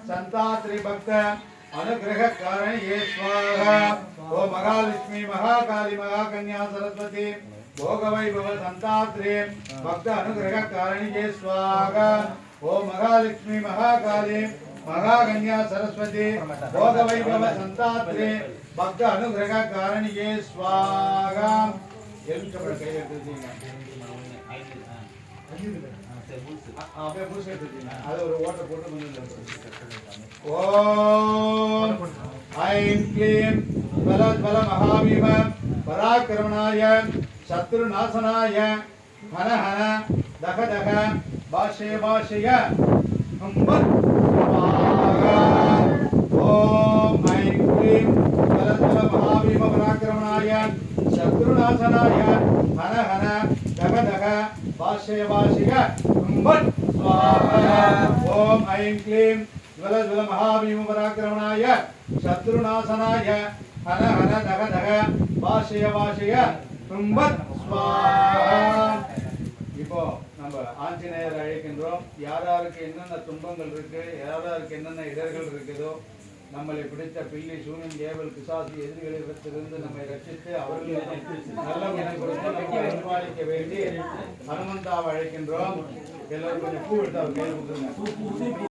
संतात्री भक्त अनुग्रह कारणे स्वाहा। ओम महालक्ष्मी महाकाली महाकन्या सरस्वती भोग वैभव संतात्री भक्त अनुग्रह कारणे स्वाहा। ओम महालक्ष्मी महाकाली महाकन्या सरस्वती भोग वैभव संतात्री भक्त अनुग्रह कारणे स्वाहा। ओम ऐं क्लीं बल महावीम पराक्रमणाय शत्रुनाशनाय हन हन दह दह भाष्य भाष्य ओम ऐं क्लीं बल महावीम पराक्रमणाय शत्रुनाशनाय हन हन दह दह भाष्य भाष्य स्वाहा। ओम ऐं क्लीं ज्वल ज्वल महाभीम पराक्रमणाय शत्रुनाशनाय हन हन दह दह भाष्य भाष्य स्वाहा। இப்போ நம்ம ஆஞ்சநேயர் அழைக்கின்றோம். யாராருக்கு என்னென்ன துன்பங்கள் இருக்கு, யாராருக்கு என்னென்ன இடர்கள் இருக்குதோ, நம்மளை பிடித்த பில்லி சூனியம் ஏவல் பிசாசு எதிரிகளிடத்திலிருந்து நம்மை ரட்சித்து அவர்களுக்கு நல்ல குணம் கொடுத்து நம்மை அனுமானிக்க வேண்டி ஹனுமந்தாவை அழைக்கின்றோம். எல்லாரும் கொஞ்சம் பூ எடுத்து அவர் கையில் கொடுத்துருங்க.